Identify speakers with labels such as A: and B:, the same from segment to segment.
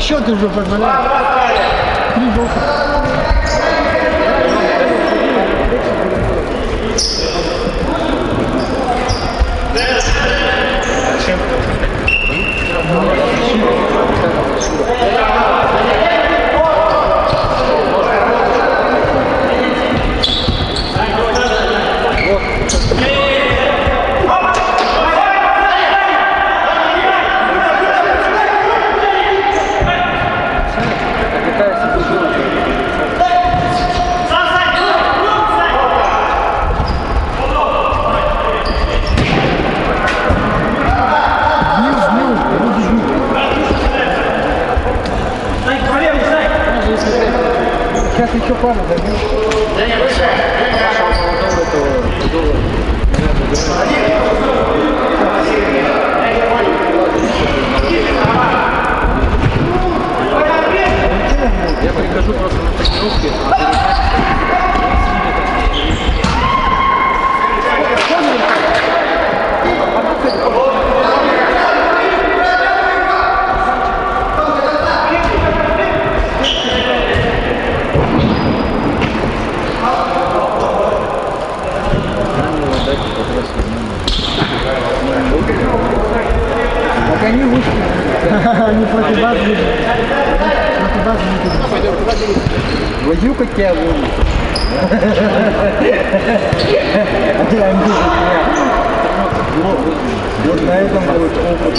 A: счет уже позволяет. 3 желтых. Сейчас еще пара дадим. Да не, большая. Я прихожу просто на тренировки. Так они вышли. Они против вас будут. Против вас будут. Возью, как тебя будут. Вот на этом будет опыт.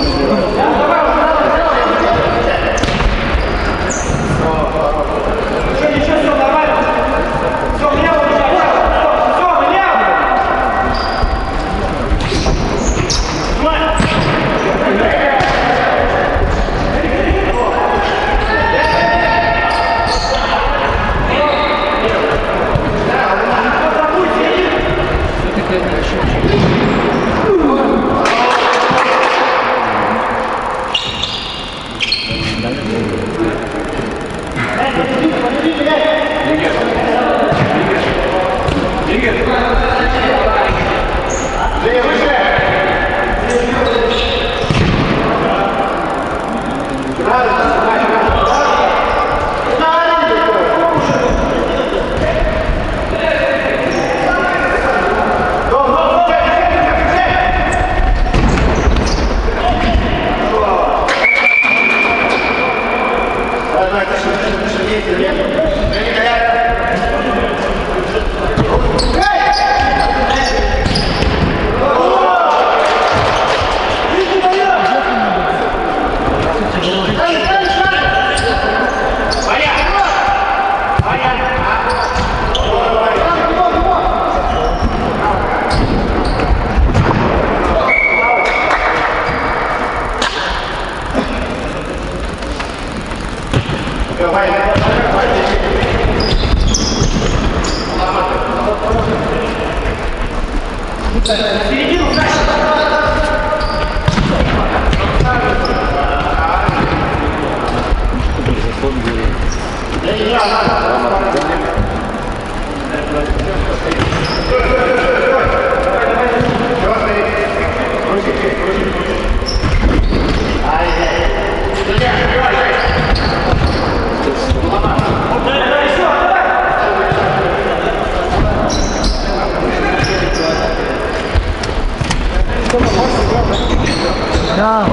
A: Да.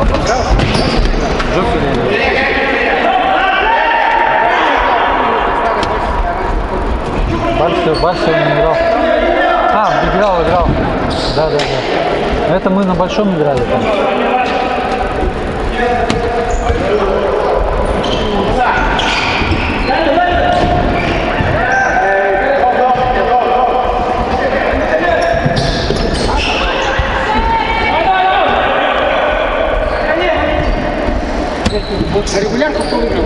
A: Барса не играл. А, играл. Да. Это мы на большом играли там.
B: А регулярку кто выиграл?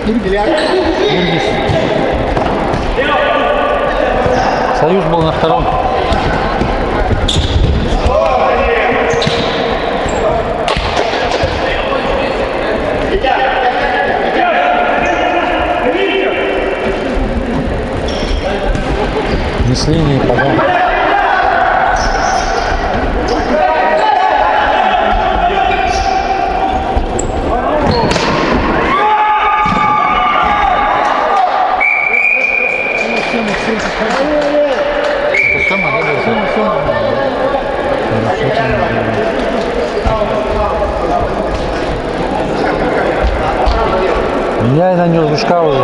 A: Иргиз. Союз был на втором. Не с линии подал.
B: Я на нее душка уже.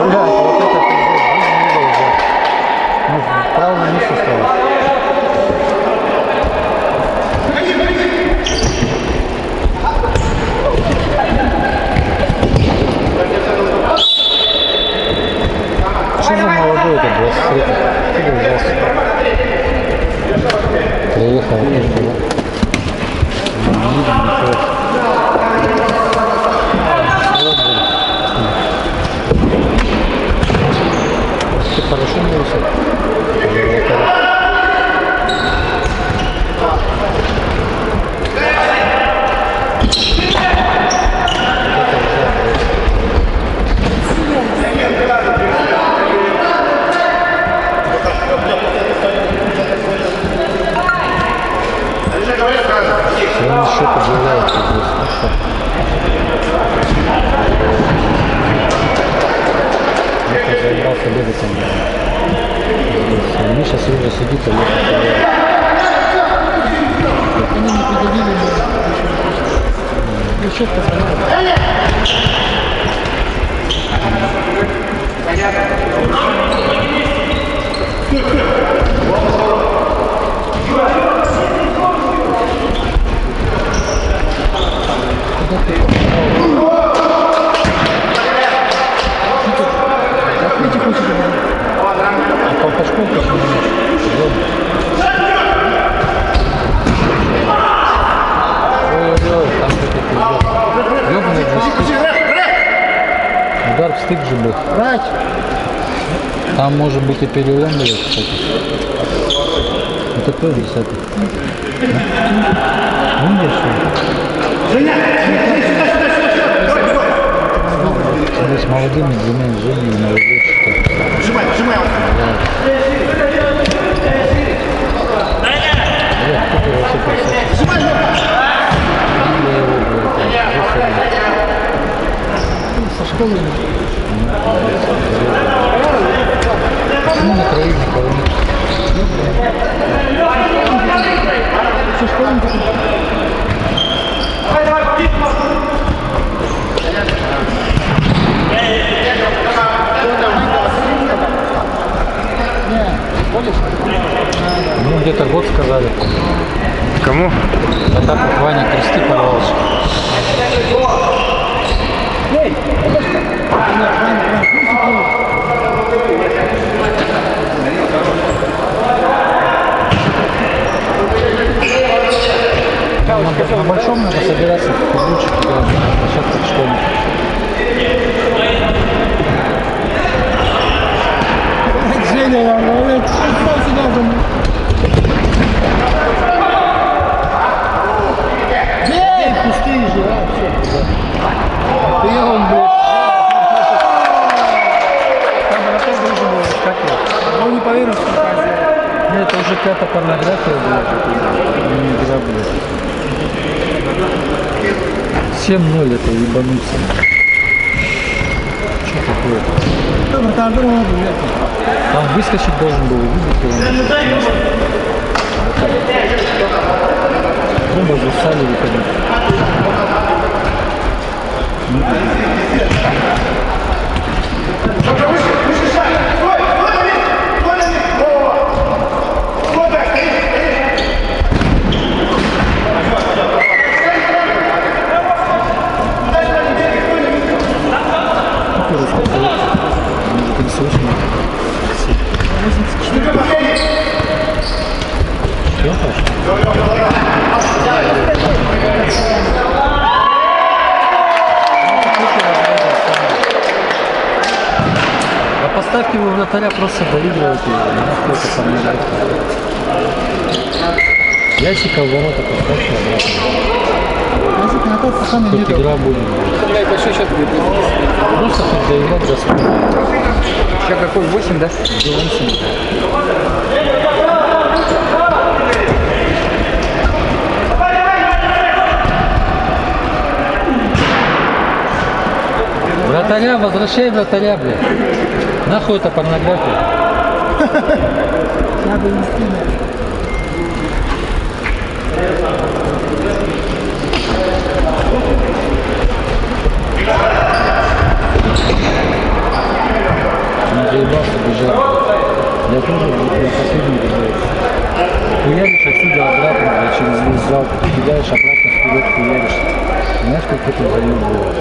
B: Блядь, вот это пиздец, ну, правильно место стало. Что за молодой это 23? Ты взялся? Приехал, приехал. Не видим ничего. Ты хорошо не высок. Сегодня счет объявляется здесь. Ну что? Я заебался бегать там. Миша уже сидит, а
A: Они не придавили меня. Еще позволяет.
B: А колпачком почему нет? Ой-ой-ой, там что-то пиздец. Ёбаный джойстик. Удар в стык же был. Там может быть и перелом, блядь, кстати. Это кто 10-й? Видишь, что? С молодыми двумя женами молодые что-то.
C: Сжимай.
B: Кто-то вообще красавчик.
A: Со школы.
B: Почему на крови никого нет?
A: Со школы не такой.
B: Ну, где-то год сказали.
C: Кому?
B: А так как Ваня кресты порвался. На большом надо собираться в футбольчик играть на площадке в школе.
A: Женя, я говорю, что сюда за мной. Эй, пустые же, а, все. Прием, блядь. Там на том должен был, как я. Он не поверил, что такая сделала.
B: Нет, это уже какая-то порнография была. Не игра, блядь. 7-0 это ебануться. Что такое?
A: Да, братан, думал, блядь.
B: Там выскочить должен был, увидеть его. Оба засали выходить. Поставьте его вратаря, просто доигрывайте его. Нахуй это порнография. Ящика в ворота поставьте обратно.
A: Если ты на тот пацан не
B: Хоть игра будет. Просто хоть доиграть за спорт.
D: Сейчас какой 8, да?
B: 8. Вратаря, возвращай вратаря, блядь. Нахуй это порнография.
A: Я бы не стыдно.
B: я тоже вот последний бежал. Хуяришь отсюда обратно, блядь, через весь зал, кидаешь обратно вперед, хуяришь. Знаешь, как это заебывает?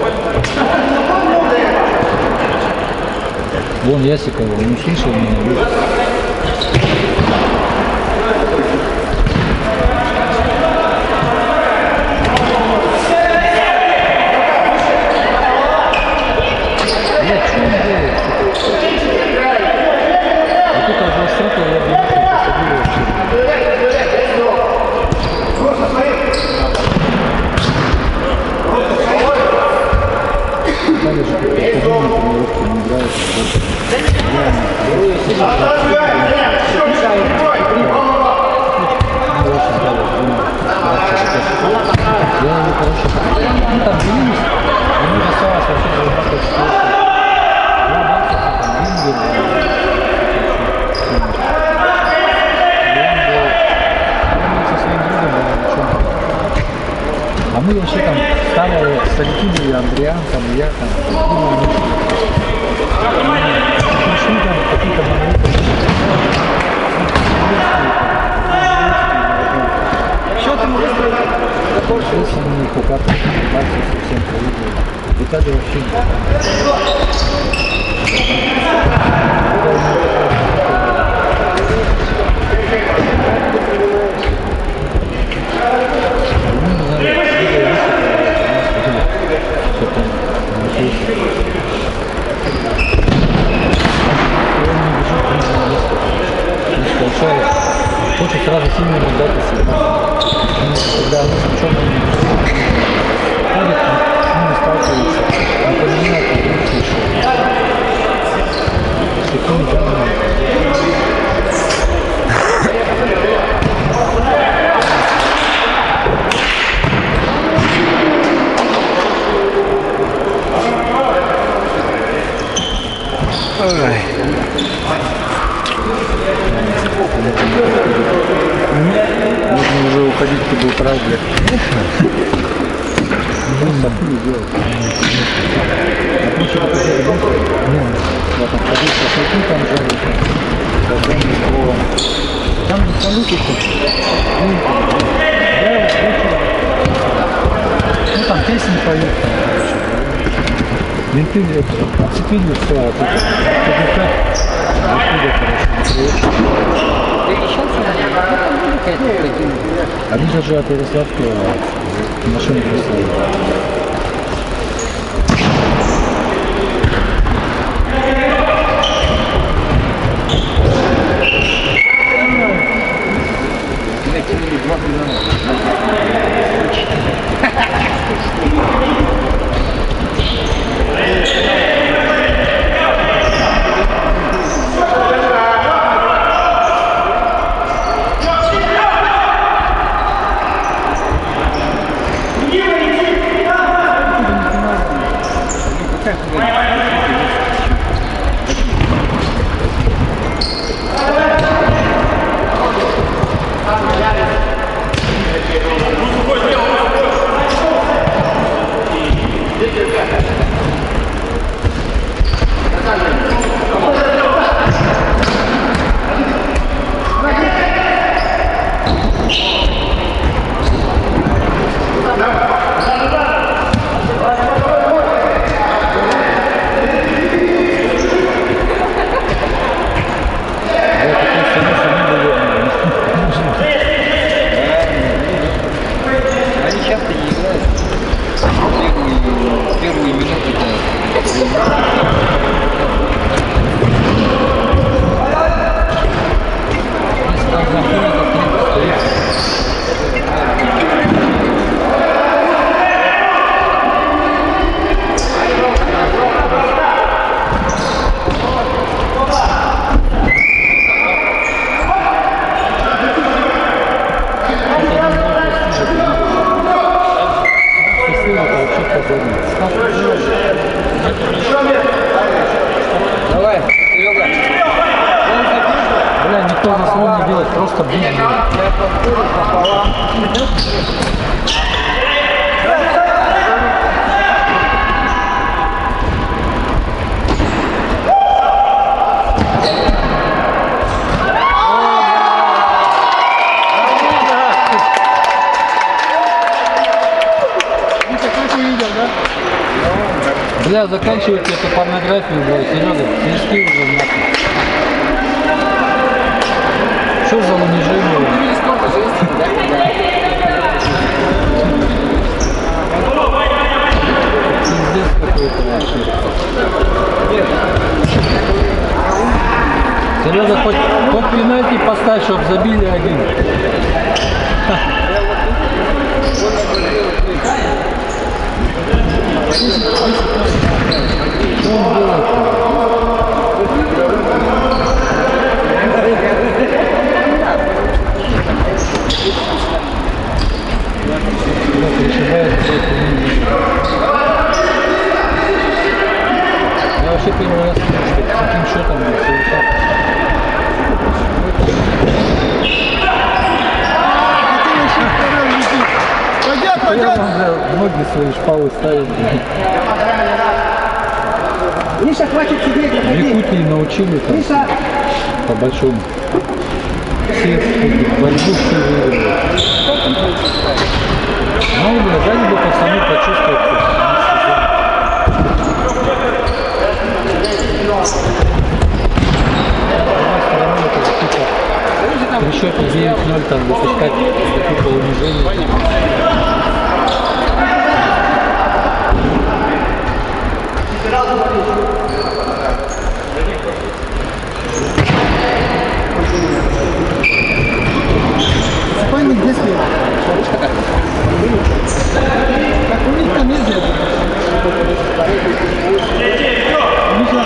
B: Вон Ясикова, он услышал меня, видишь? Блядь, что он делает? Вот это администратор, я бы нахуй посадил вообще. Надо же, как-то тренировки не играют. Я не короче, ну там длинность, ему же осталось вообще зарабатывать столько. А мы вообще там старые старики были, Андриан, там, и я там. Пришли там какие-то моменты.
A: Что там выстроили?
B: Если мы их укатываем, совсем проигрываем. В итоге вообще хочет сразу сильно дать себе. Когда они с черным ходят, с ними сталкиваются, не понимают, как их еще. С такими данными. Можно уже уходить, ты был прав, блядь. Не делать. Лучше бы ты работал. Вот там ходить, посмотри, там же. Там же салюты. Ну там песни поют. Менты, блядь, отцепили все, а тут они даже от Ярославки машину прислали.
D: Давай, Серега.
B: Бля, никто заслон не делает, просто бить. Бля, заканчивайте эту порнографию, бля, Серега, снежки уже нахуй. Что за унижение? Пиздец какой-то вообще. Серега, хоть пенальти поставь, чтоб забили один. Что он делает-то? Я вообще первый раз слышу, что с таким счетом совершать. Я вам, бля, ноги свои шпалы ставил.
A: Миша, хватит сидеть,
B: В
A: выходи.
B: Якутии научили там,
A: Миша,
B: по большому. Все борьбу все выиграли. Ну, бля, дали бы пацаны почувствовать. При счете 9-0 там выпускать какие-то унижения.
A: спальник где стоит? Как у них там ездят? Миша,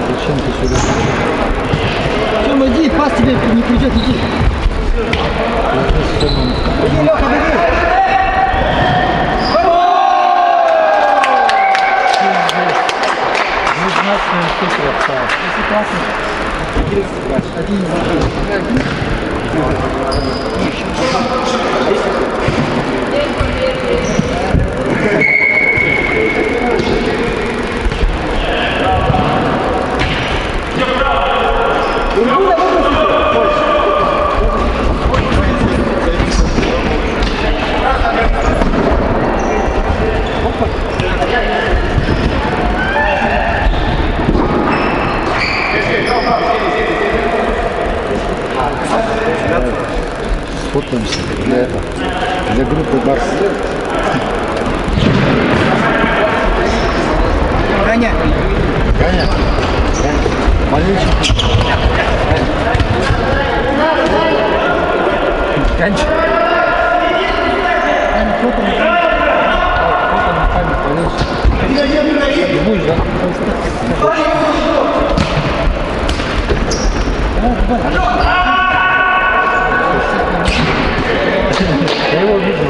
B: Зачем ты сюда?
A: Тёма, иди, пас тебе не придет, иди. Иди, Лёха, беги.
B: Незнатная штука,
A: Если классно. Один.
B: Сфотаемся для группы Барс.
A: Гоня.
B: Таня, болельщик. Канч. Фото на память, болельщик. Не будешь, да? Я его видел,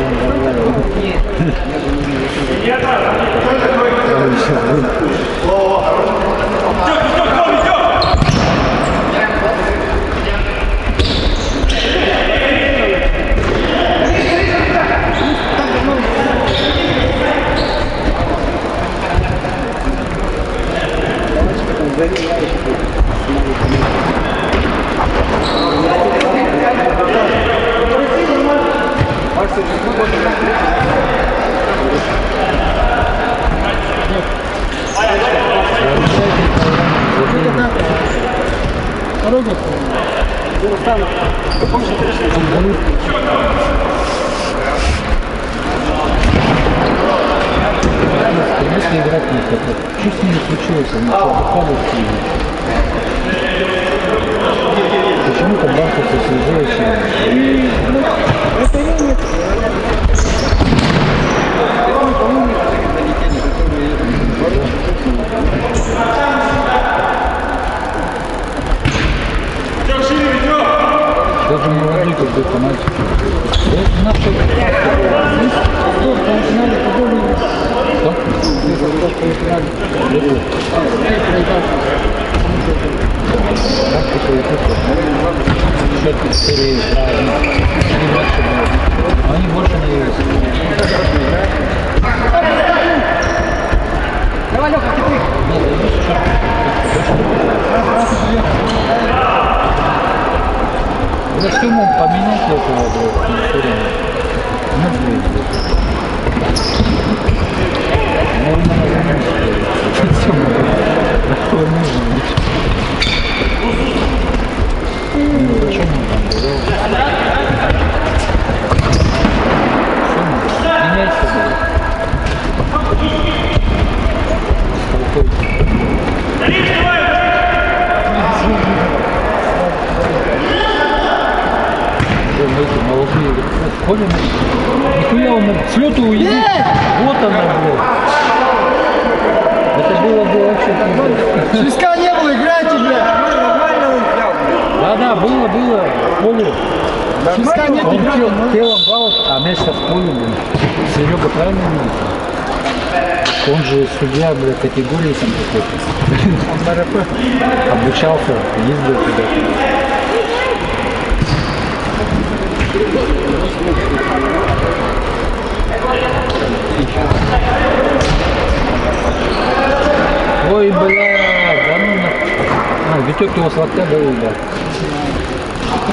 A: Дорога.
B: Если играть не хотят, что с ними случилось? Они что, отдыхали в Киеве? Почему-то банковцы свежее,
A: Это я нет.
B: даже молодой какой-то мальчик. Это наше...
A: Что, полуфинале, подобный.
B: Что?
A: Полуфинале.
B: Как такое счет серии они больше было. Они больше не являются.
A: Давай, Лёха, ты прыг.
B: Нет, я вижу, что... Я что мог поменять этого, блядь, Ходим, нихуя он с лету уедет. Вот она, блядь. Это было бы вообще пиздец.
A: Свистка не было, играйте, блядь.
B: Да, было, в поле.
A: Свистка нет,
B: Он
A: играйте.
B: телом бал, а мяч сейчас в поле, блядь. Серега правильно видит? Он же судья, блядь, категории там какой-то. Обучался, ездил туда. Ой, бля, да ну на... А, Витек его сладка был, да.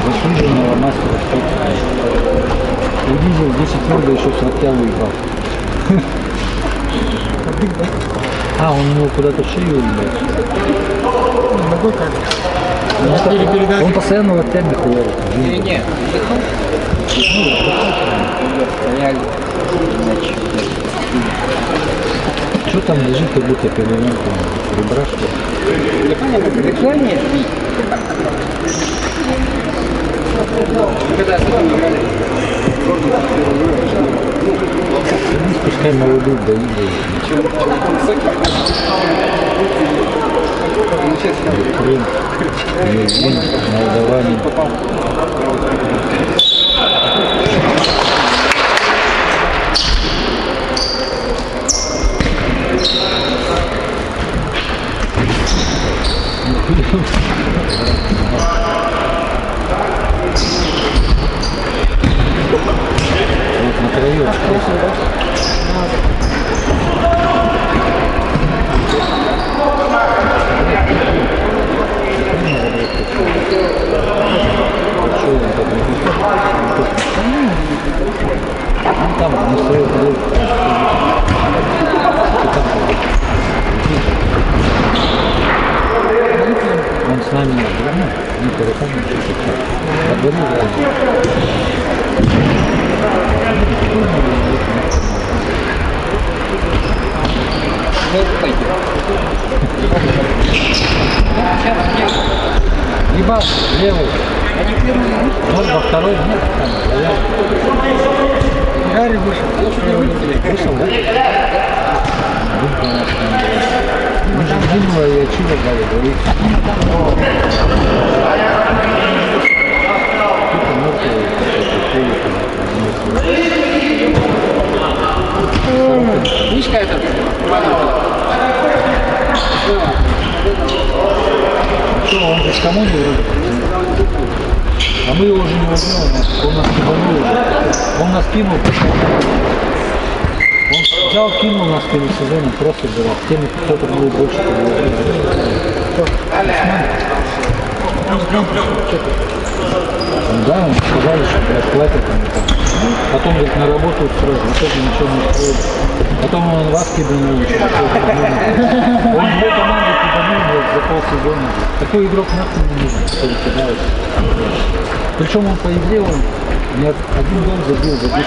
B: Заслуженного мастера спорта. Удизил 10 лет, да еще сладка выиграл. А, он его куда-то в шею уебал.
A: Могу как?
B: Он постоянно локтями хуярит.
D: Не,
B: Что там лежит, как будто перевернутый? Ребра, что ли?
D: дыхание.
B: Пускай молодых доигрывают. Крым, Евгений, Молдаванин. Вот на краю. Там не стоит. Он с нами не переходит. Либо левый. Вот во второй нет.
A: Гарри вышел.
B: Вышел, да? Мы же Димова и Ачива дали, говорит.
D: Мишка этот.
B: Что, он же с команды вроде. А мы его уже не возьмем, он нас кибанул уже. Он нас кинул. Он взял, кинул нас перед сезоном, просто был. Теми, кто-то был больше. Да, он сказали, что платят там. Потом, говорит, на работу устроили, в итоге ничего не устроили. Потом он вас киданул еще. Он две команды киданул, блядь, за полсезона. Такой игрок нахуй не нужен, который кидает. Причем он по игре, он не один гол забил за 10 игр.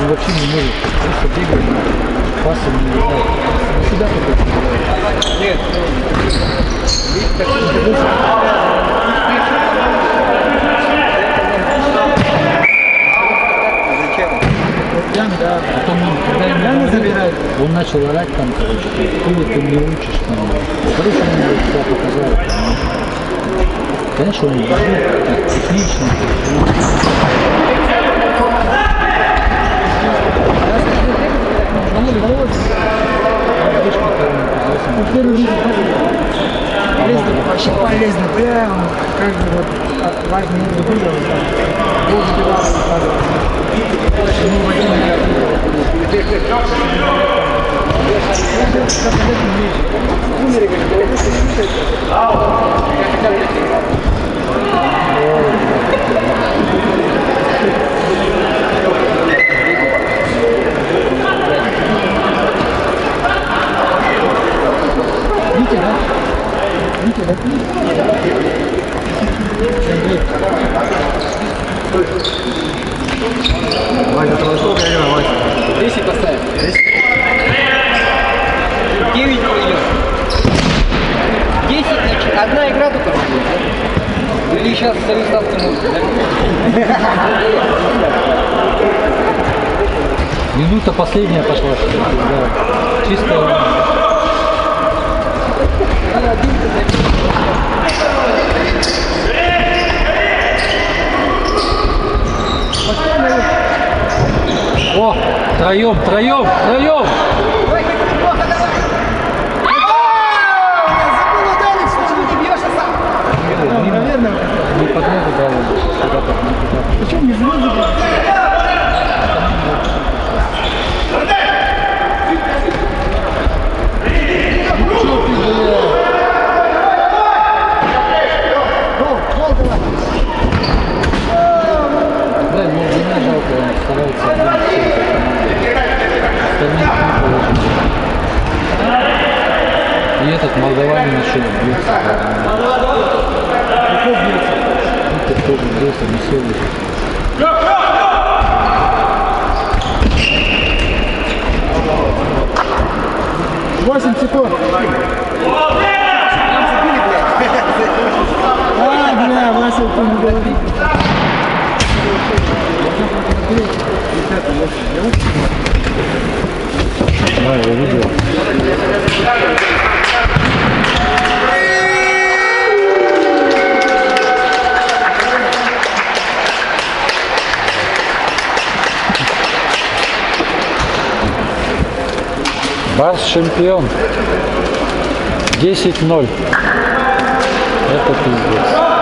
B: Он вообще не может, просто бегает, пасом не играет. Всегда такой играет.
D: Нет.
A: Да.
B: Потом, когда ему забирают, он начал орать там, короче, ты не учишь там. Короче, он себя показал. Конечно, он техничный.
A: Вообще полезно, бля, он каждый вот важный игры выиграл. Гол забивал, Видите, да?
D: Вася, это сколько игра, Вася?
C: 10 поставим. 9 идет. 10, значит, одна игра только будет. Или сейчас результат не может, да?
B: Минута последняя пошла. Да. Чисто. О, троем.
C: Забыл ударить, что ты не бьешь, а сам.
A: Наверное.
B: Не под ногу дал.
A: Почему не звезды?
B: Да, мне не жалко, он старается остальных не положить. И этот молдаванин еще бьется. Кто тоже бьется, не сел.
A: 8 секунд. Бля, Вася, ты не говори.
B: Да, я видел. Барс чемпион. 10-0. Это пиздец.